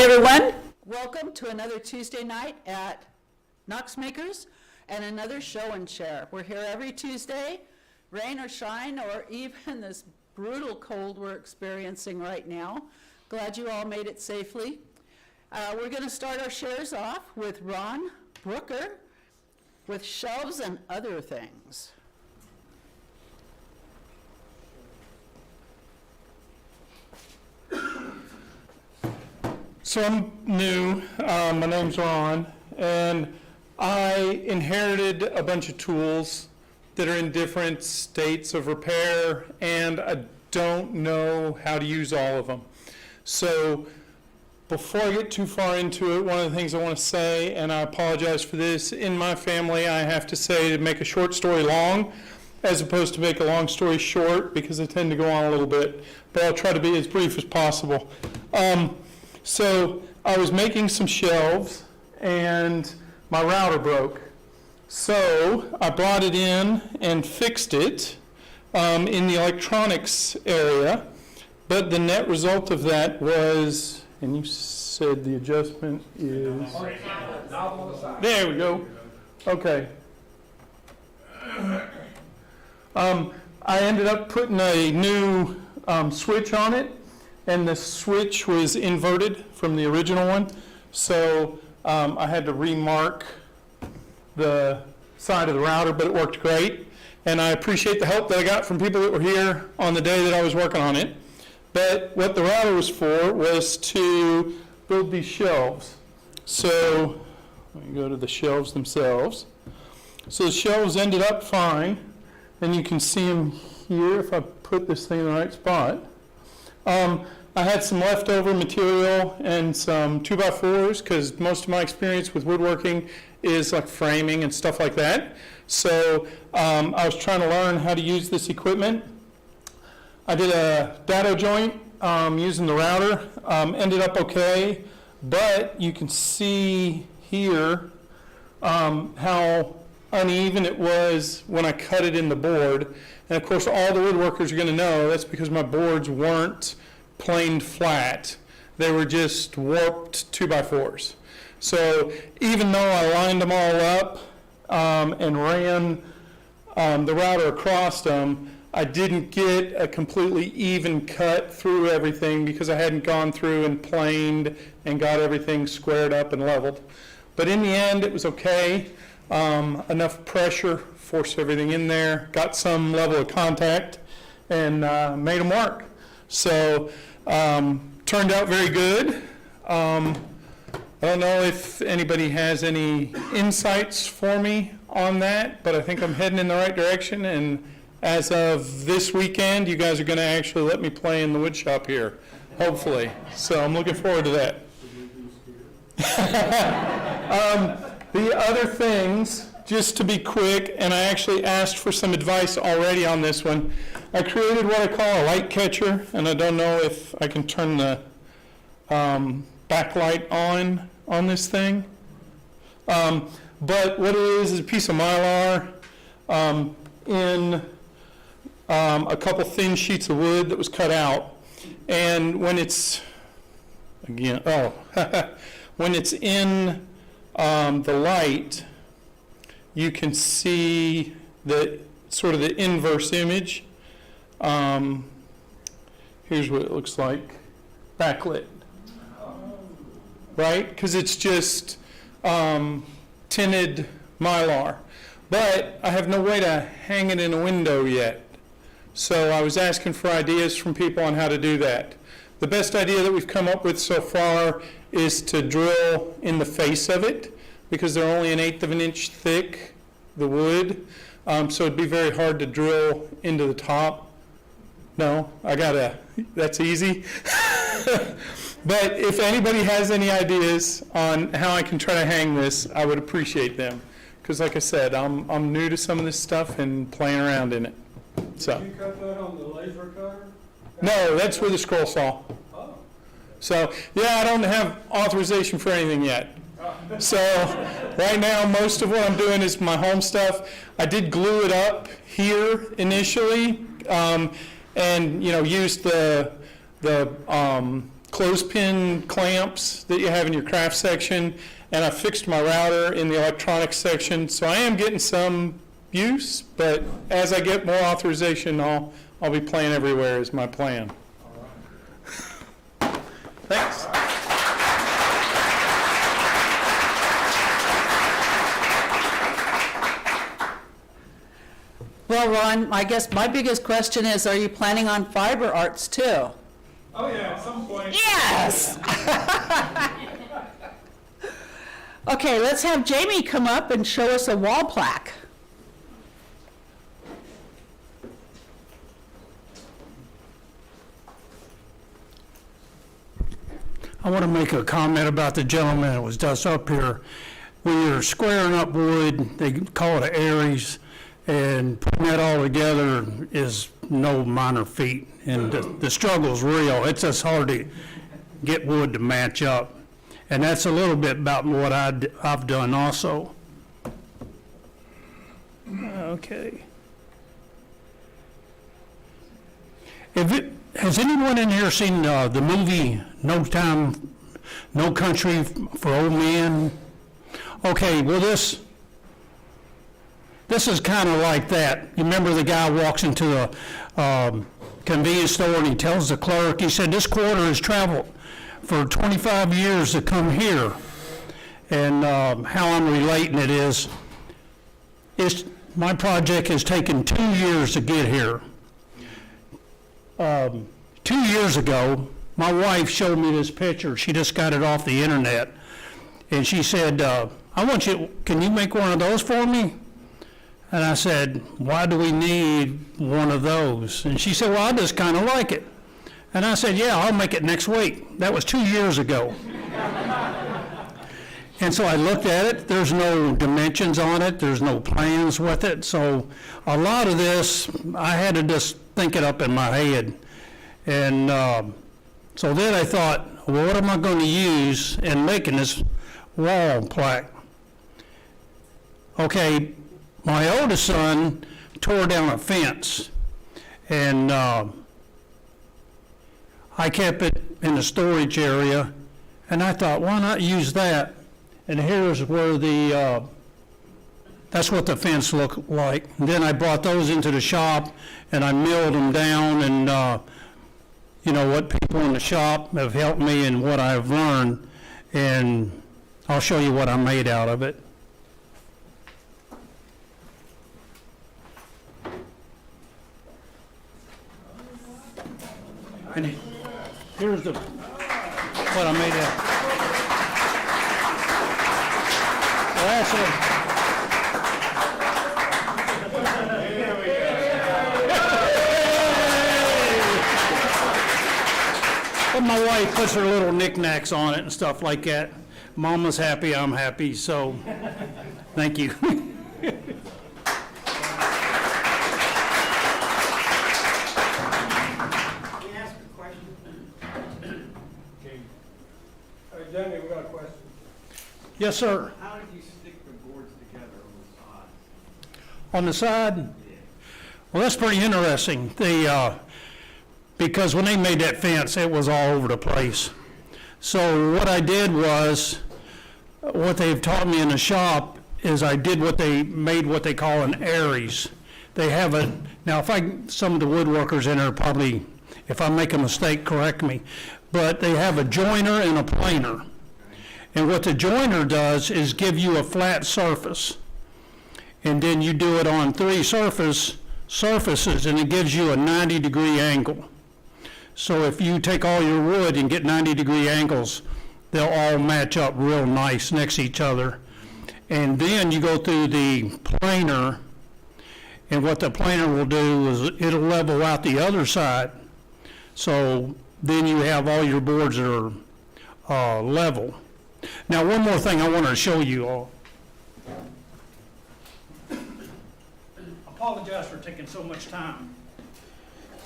everyone. Welcome to another Tuesday night at Knox Makers and another show and share. We're here every Tuesday, rain or shine, or even this brutal cold we're experiencing right now. Glad you all made it safely. We're going to start our shares off with Ron Brooker with shelves and other things. So I'm new, my name's Ron, and I inherited a bunch of tools that are in different states of repair, and I don't know how to use all of them. So before I get too far into it, one of the things I want to say, and I apologize for this, in my family I have to say to make a short story long as opposed to make a long story short, because I tend to go on a little bit, but I'll try to be as brief as possible. So I was making some shelves and my router broke. So I brought it in and fixed it in the electronics area, but the net result of that was, and you said the adjustment is, there we go, okay. I ended up putting a new switch on it, and the switch was inverted from the original one, so I had to remark the side of the router, but it worked great, and I appreciate the help that I got from people that were here on the day that I was working on it. But what the router was for was to build these shelves. So let me go to the shelves themselves. So the shelves ended up fine, and you can see them here if I put this thing in the right spot. I had some leftover material and some 2x4s, because most of my experience with woodworking is like framing and stuff like that. So I was trying to learn how to use this equipment. I did a dado joint using the router, ended up okay, but you can see here how uneven it was when I cut it in the board. And of course all the woodworkers are going to know that's because my boards weren't planed flat. They were just warped 2x4s. So even though I lined them all up and ran the router across them, I didn't get a completely even cut through everything because I hadn't gone through and planed and got everything squared up and leveled. But in the end, it was okay. Enough pressure, forced everything in there, got some level of contact, and made them work. So turned out very good. I don't know if anybody has any insights for me on that, but I think I'm heading in the right direction, and as of this weekend, you guys are going to actually let me play in the wood shop here, hopefully. So I'm looking forward to that. The other things, just to be quick, and I actually asked for some advice already on this one. I created what I call a light catcher, and I don't know if I can turn the backlight on this thing. But what it is a piece of Mylar in a couple thin sheets of wood that was cut out. And when it's, again, when it's in the light, you can see the sort of the inverse image. Here's what it looks like, backlit, right? Because it's just tinted Mylar. But I have no way to hang it in a window yet. So I was asking for ideas from people on how to do that. The best idea that we've come up with so far is to drill in the face of it, because they're only 1/8 of an inch thick, the wood. So it'd be very hard to drill into the top. No, that's easy. But if anybody has any ideas on how I can try to hang this, I would appreciate them. Because like I said, I'm new to some of this stuff and playing around in it. So. Did you cut that on the laser cutter? No, that's with a scroll saw. Oh. So, yeah, I don't have authorization for anything yet. So, right now, most of what I'm doing is my home stuff. I did glue it up here initially, and used the clothespin clamps that you have in your craft section, and I fixed my router in the electronics section. So I am getting some use, but as I get more authorization, I'll be playing everywhere is my plan. Thanks. Well, Ron, I guess my biggest question is, are you planning on fiber arts too? Oh, yeah, at some point. Yes! Okay, let's have Jamie come up and show us a wall plaque. I want to make a comment about the gentleman that was just up here. When you're squaring up wood, they call it an Aries, and putting that all together is no minor feat. And the struggle's real. It's just hard to get wood to match up. And that's a little bit about what I've done also. Okay. Has anyone in here seen the movie No Country for Old Men? Okay, well this is kind of like that. You remember the guy walks into a convenience store and he tells the clerk, he said, this quarter has traveled for 25 years to come here. And how I'm relating it is my project has taken 2 years to get here. 2 years ago, my wife showed me this picture. She just got it off the internet. And she said, can you make one of those for me? And I said, why do we need one of those? And she said, well, I just kind of like it. And I said, yeah, I'll make it next week. That was 2 years ago. And so I looked at it. There's no dimensions on it. There's no plans with it. So a lot of this, I had to just think it up in my head. And so then I thought, well, what am I going to use in making this wall plaque? Okay, my oldest son tore down a fence, and I kept it in the storage area, and I thought, why not use that? And here's where that's what the fence looked like. And then I brought those into the shop, and I milled them down, and you know, what people in the shop have helped me and what I've learned, and I'll show you what I made out of it. And here's what I made out. Well, actually, but my wife puts her little knickknacks on it and stuff like that. Mama's happy, I'm happy, so thank you. Jamie, we got a question. Yes, sir. How did you stick the boards together On the side? Well, that's pretty interesting. Because when they made that fence, it was all over the place. So what I did was, what they've taught me in the shop is I did what they call an Aries. They have a, now some of the woodworkers in there probably, if I make a mistake, correct me, but they have a joiner and a planer. And what the joiner does is give you a flat surface. And then you do it on 3 surfaces, and it gives you a 90-degree angle. So if you take all your wood and get 90-degree angles, they'll all match up real nice next to each other. And then you go through the planer, and what the planer will do is it'll level out the other side. So then you have all your boards that are level. Now, one more thing I wanted to show you all. Apologize for taking so much time.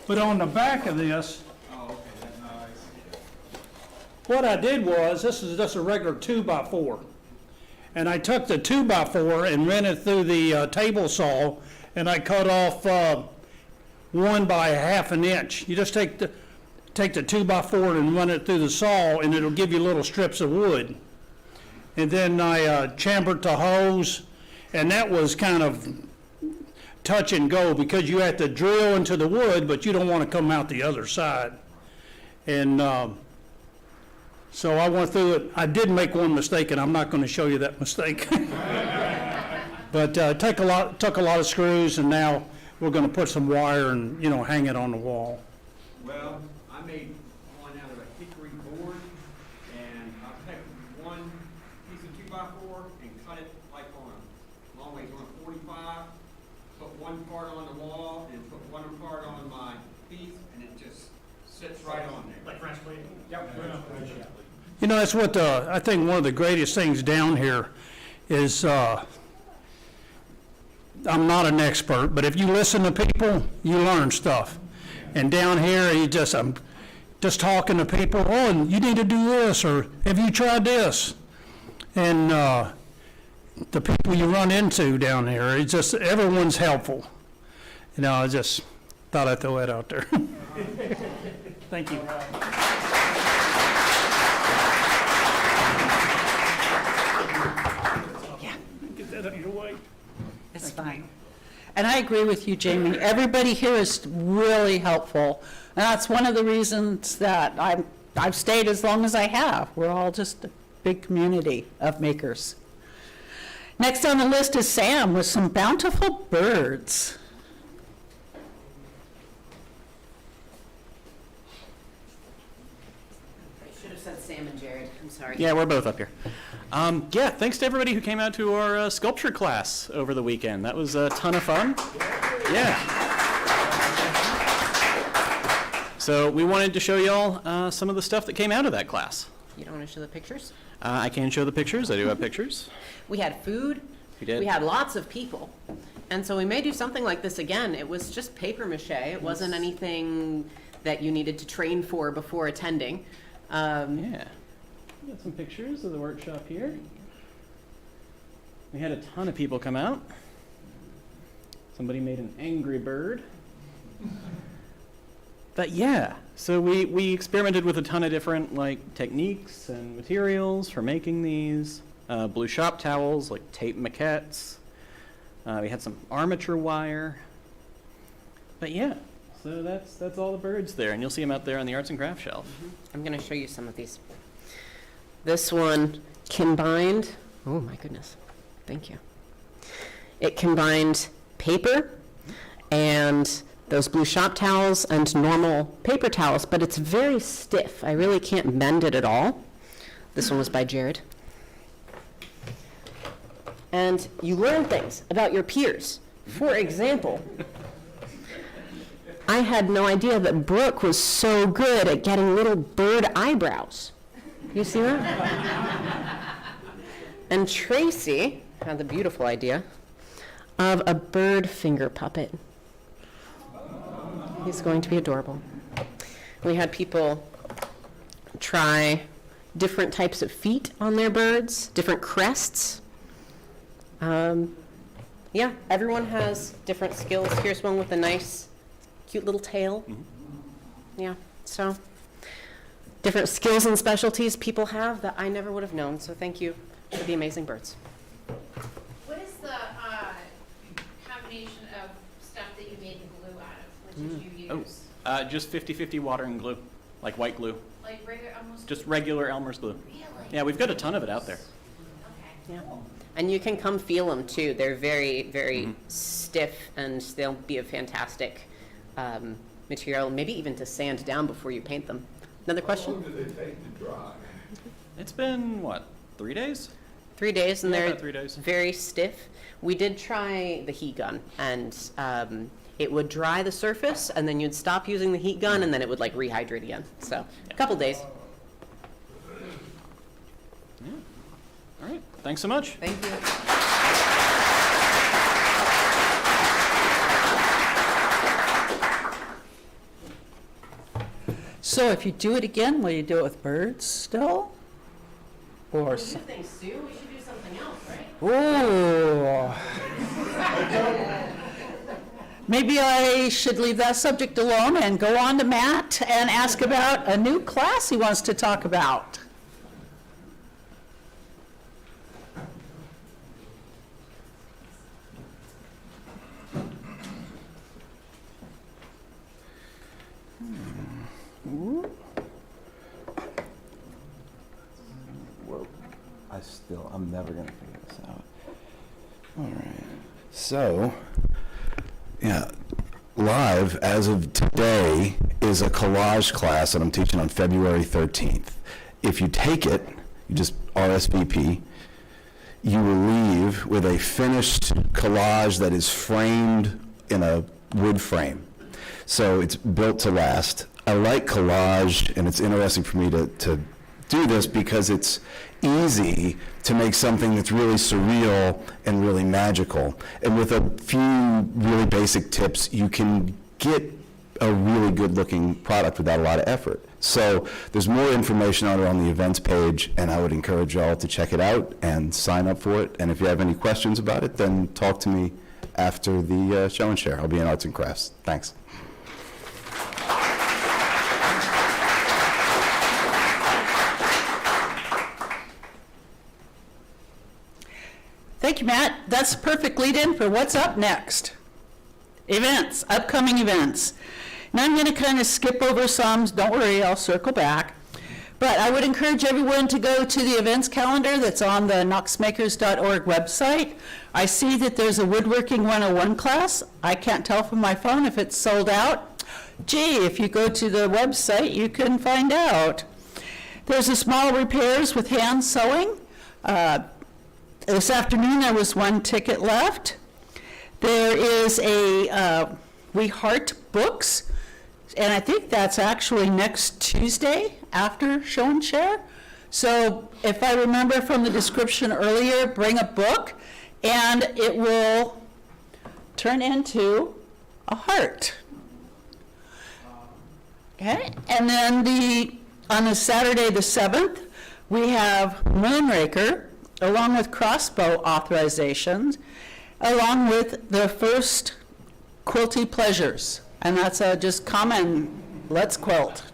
But on the back of this, what I did was, this is just a regular 2x4. And I took the 2x4 and ran it through the table saw, and I cut off 1 by 1/2 inch. You just take take the 2x4 and run it through the saw, and it'll give you little strips of wood. And then I chambered the hose, and that was kind of touch and go because you have to drill into the wood, but you don't want to come out the other side. And so I went through it. I did make one mistake, and I'm not going to show you that mistake. But took a lot of screws, and now we're going to put some wire and, you know, hang it on the wall. Well, I made one out of a hickory board, and I took one piece of 2x4 and cut it like on a, long ways on a 45, put one part on the wall and put one part on my piece, and it just sits right on there. Like French pleating? Yep. You know, that's what I think one of the greatest things down here is, I'm not an expert, but if you listen to people, you learn stuff. And down here, I'm just talking to people, oh, and you need to do this, or have you tried this? And the people you run into down here, it's just, everyone's helpful. You know, I just thought I'd throw that out there. Thank you. Get that out of your way. It's fine. And I agree with you, Jamie. Everybody here is really helpful. And that's one of the reasons that I've stayed as long as I have. We're all just a big community of makers. Next on the list is Sam with some bountiful birds. I should have said Sam and Jared. I'm sorry. Yeah, we're both up here. Yeah, thanks to everybody who came out to our sculpture class over the weekend. That was a ton of fun. Yeah. So we wanted to show y'all some of the stuff that came out of that class. You don't want to show the pictures? I can show the pictures. I do have pictures. We had food. We did. We had lots of people. And so we may do something like this again. It was just paper mache. It wasn't anything that you needed to train for before attending. Yeah. We got some pictures of the workshop here. We had a ton of people come out. Somebody made an angry bird. But yeah, so we experimented with a ton of different like techniques and materials for making these. Blue shop towels, like tape maquettes. We had some armature wire. But yeah, so that's all the birds there, and you'll see them out there on the arts and crafts shelf. I'm going to show you some of these. This one combined, oh my goodness, thank you. It combined paper and those blue shop towels and normal paper towels, but it's very stiff. I really can't bend it at all. This one was by Jared. And you learn things about your peers. For example, I had no idea that Brooke was so good at getting little bird eyebrows. You see that? And Tracy had the beautiful idea of a bird finger puppet. He's going to be adorable. We had people try different types of feet on their birds, different crests. Yeah, everyone has different skills. Here's one with a nice, cute little tail. Yeah, so different skills and specialties people have that I never would have known. So thank you for the amazing birds. What is the combination of stuff that you made the glue out of? What did you use? Just 50-50 water and glue, like white glue. Like regular, almost? Just regular Elmer's glue. Really? Yeah, we've got a ton of it out there. Okay. Yeah. And you can come feel them too. They're very, very stiff, and they'll be a fantastic material, maybe even to sand down before you paint them. Another question? How long do they take to dry? It's been, what, 3 days? 3 days, and Yeah, they're about 3 days. very stiff. We did try the heat gun, and it would dry the surface, and then you'd stop using the heat gun, and then it would like rehydrate again. So a couple days. Yeah. All right, thanks so much. Thank you. So if you do it again, will you do it with birds still? Or, What do you think, Sue? We should do something else, right? ooh. maybe I should leave that subject alone and go on to Matt and ask about a new class he wants to talk about. I'm never going to figure this out. All right. So, yeah, live as of today is a collage class that I'm teaching on February 13th. If you take it, you just RSVP, you will leave with a finished collage that is framed in a wood frame. So it's built to last. I like collage, and it's interesting for me to do this because it's easy to make something that's really surreal and really magical. And with a few really basic tips, you can get a really good-looking product without a lot of effort. So there's more information on it on the events page, and I would encourage y'all to check it out and sign up for it. And if you have any questions about it, then talk to me after the show and share. I'll be in Arts and Crafts. Thanks. Thank you, Matt. That's a perfect lead-in for what's up next. Events, upcoming events. Now I'm going to kind of skip over some. Don't worry, I'll circle back. But I would encourage everyone to go to the events calendar that's on the knoxmakers.org website. I see that there's a Woodworking 101 class. I can't tell from my phone if it's sold out. Gee, if you go to the website, you can find out. There's a small repairs with hand sewing. This afternoon, there was one ticket left. There is a We Heart Books, and I think that's actually next Tuesday after Show and Share. So if I remember from the description earlier, bring a book, and it will turn into a heart. Okay, and then on the Saturday the 7th, we have Moonraker, along with crossbow authorizations, along with the first Quilty Pleasures. And that's just common, let's quilt.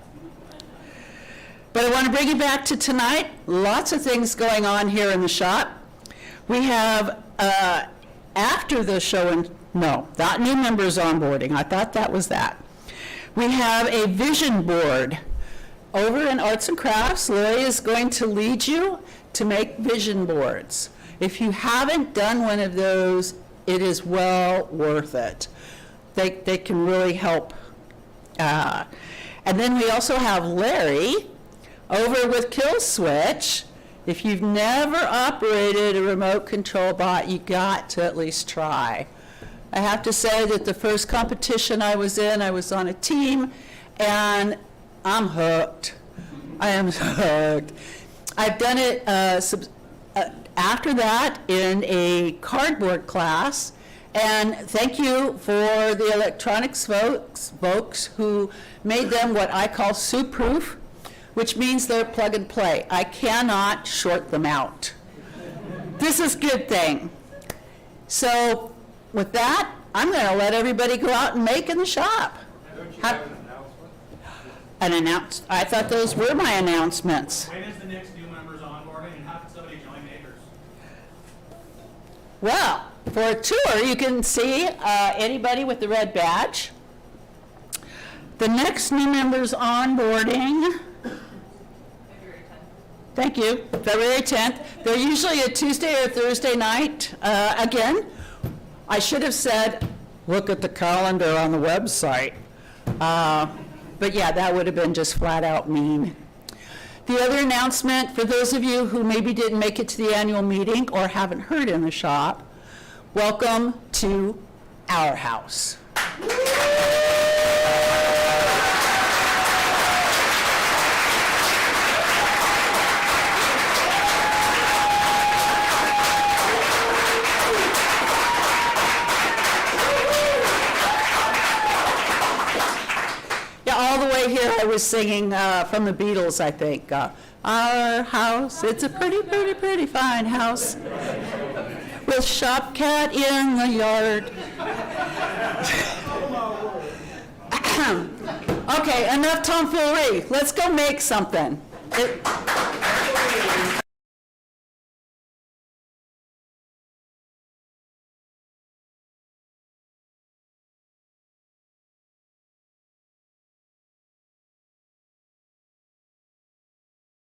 But I want to bring you back to tonight. Lots of things going on here in the shop. We have, after the show, not new members onboarding. I thought that was that. We have a vision board. Over in Arts and Crafts, Lori is going to lead you to make vision boards. If you haven't done one of those, it is well worth it. They can really help. And then we also have Larry over with Kill Switch. If you've never operated a remote control bot, you got to at least try. I have to say that the first competition I was in, I was on a team, and I'm hooked. I am hooked. I've done it after that in a cardboard class, and thank you for the electronics folks who made them what I call soup-proof, which means they're plug and play. I cannot short them out. This is a good thing. So with that, I'm going to let everybody go out and make in the shop. I thought those were my announcements. When is the next new members onboarding, and how can somebody join Makers? Well, for a tour, you can see anybody with the red badge. The next new members onboarding, thank you, February 10th. They're usually a Tuesday or Thursday night. Again, I should have said, look at the calendar on the website. But yeah, that would have been just flat out mean. The other announcement, for those of you who maybe didn't make it to the annual meeting or haven't heard in the shop, welcome to our house. All the way here, I was singing from the Beatles, I think. Our house, it's a pretty, pretty, pretty fine house with shop cat in the yard. Okay, enough tomfoolery. Let's go make something.